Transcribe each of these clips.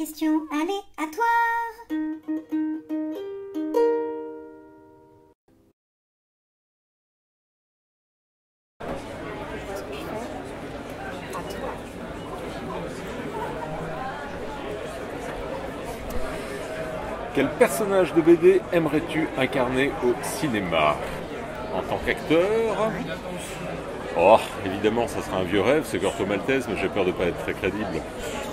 question aléatoire. Quel personnage de BD aimerais-tu incarner au cinéma? En tant qu'acteur? Oh, évidemment, ça sera un vieux rêve, c'est Corto Maltese, mais j'ai peur de ne pas être très crédible.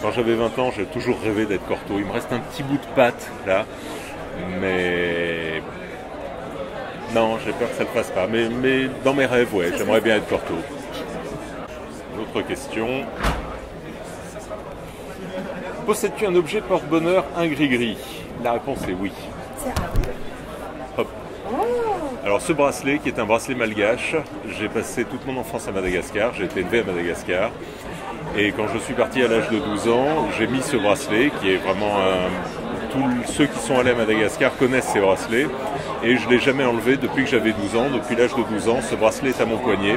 Quand j'avais 20 ans, j'ai toujours rêvé d'être Corto. Il me reste un petit bout de patte, là, mais... Non, j'ai peur que ça ne le fasse pas. Mais dans mes rêves, ouais, j'aimerais bien être Corto. Une autre question. Possèdes-tu un objet porte-bonheur, un gris-gris? La réponse est oui. Hop. Alors ce bracelet, qui est un bracelet malgache, j'ai passé toute mon enfance à Madagascar, j'ai été élevé à Madagascar. Et quand je suis parti à l'âge de 12 ans, j'ai mis ce bracelet, qui est vraiment tous ceux qui sont allés à Madagascar connaissent ces bracelets. Et je ne l'ai jamais enlevé depuis que j'avais 12 ans. Depuis l'âge de 12 ans, ce bracelet est à mon poignet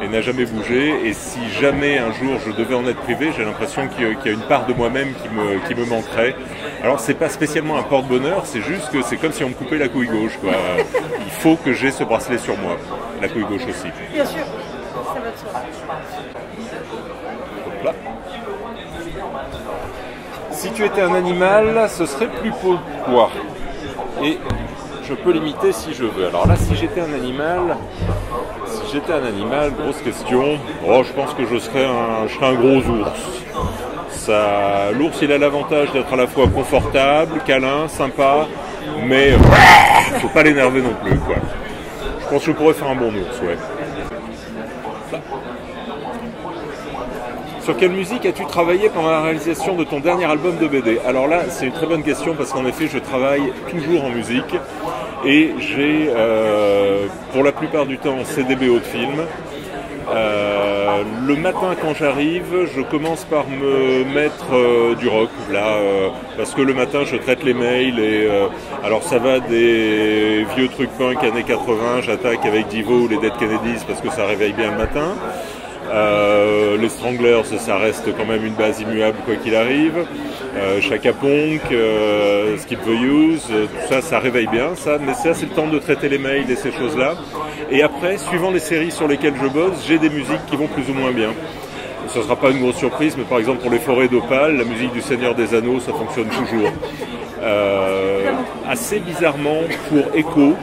et n'a jamais bougé. Et si jamais un jour je devais en être privé, j'ai l'impression qu'il y a une part de moi-même qui me manquerait. Alors c'est pas spécialement un porte-bonheur, c'est juste que c'est comme si on me coupait la couille gauche, quoi. Il faut que j'ai ce bracelet sur moi, la couille gauche aussi. Bien sûr, ça va de soi. Hop là. Si tu étais un animal, ce serait plutôt quoi? Et je peux l'imiter si je veux. Alors là, si j'étais un animal, grosse question. Oh, je pense que je serais un gros ours. L'ours, il a l'avantage d'être à la fois confortable, câlin, sympa, mais faut pas l'énerver non plus, quoi. Je pense que je pourrais faire un bon ours, ouais. Là. Sur quelle musique as-tu travaillé pendant la réalisation de ton dernier album de BD? Alors là, c'est une très bonne question parce qu'en effet, je travaille toujours en musique et j'ai, pour la plupart du temps, CDBO de films. Le matin quand j'arrive, je commence par me mettre du rock là, parce que le matin je traite les mails et alors ça va des vieux trucs punk années 80, j'attaque avec Divo ou les Dead Kennedys parce que ça réveille bien le matin. Les Stranglers, ça reste quand même une base immuable quoi qu'il arrive. Chaka Ponk, Skip the Use, tout ça, ça réveille bien, ça. Mais ça, c'est le temps de traiter les mails et ces choses-là. Et après, suivant les séries sur lesquelles je bosse, j'ai des musiques qui vont plus ou moins bien. Ce ne sera pas une grosse surprise, mais par exemple pour les Forêts d'Opale, la musique du Seigneur des Anneaux, ça fonctionne toujours. Assez bizarrement, pour Echo,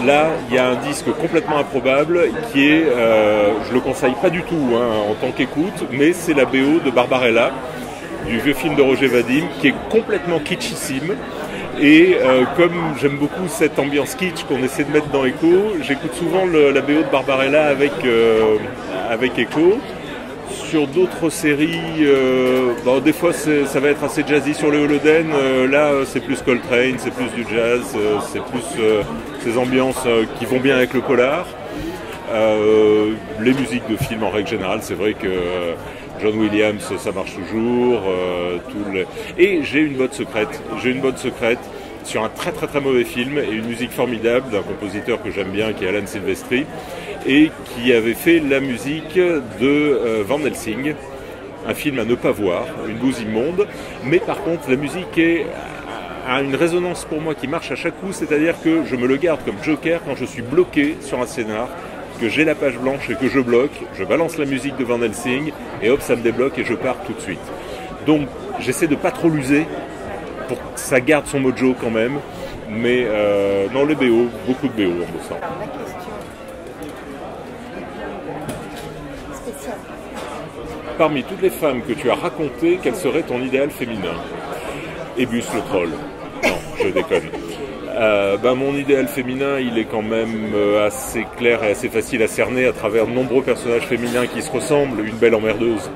là, il y a un disque complètement improbable qui est, je le conseille pas du tout en tant qu'écoute, mais c'est la BO de Barbarella, du vieux film de Roger Vadim, qui est complètement kitschissime. Et comme j'aime beaucoup cette ambiance kitsch qu'on essaie de mettre dans Echo, j'écoute souvent la BO de Barbarella avec Echo. Sur d'autres séries, des fois ça va être assez jazzy sur le Holoden, là c'est plus Coltrane, c'est plus du jazz, c'est plus ces ambiances qui vont bien avec le polar. Les musiques de films en règle générale, c'est vrai que John Williams ça marche toujours. Et j'ai une botte secrète sur un très très très mauvais film et une musique formidable d'un compositeur que j'aime bien qui est Alan Silvestri et qui avait fait la musique de Van Helsing, un film à ne pas voir, une bouse immonde, mais par contre la musique a une résonance pour moi qui marche à chaque coup, c'est-à-dire que je me le garde comme joker quand je suis bloqué sur un scénar, que j'ai la page blanche et que je bloque, je balance la musique de Van Helsing et hop ça me débloque et je pars tout de suite. Donc j'essaie de pas trop l'user pour que ça garde son mojo quand même, mais non, les BO, beaucoup de BO en bossant. Parmi toutes les femmes que tu as racontées, quel serait ton idéal féminin? Ébus le troll. Non, je déconne. Mon idéal féminin, il est quand même assez clair et assez facile à cerner à travers de nombreux personnages féminins qui se ressemblent. Une belle emmerdeuse.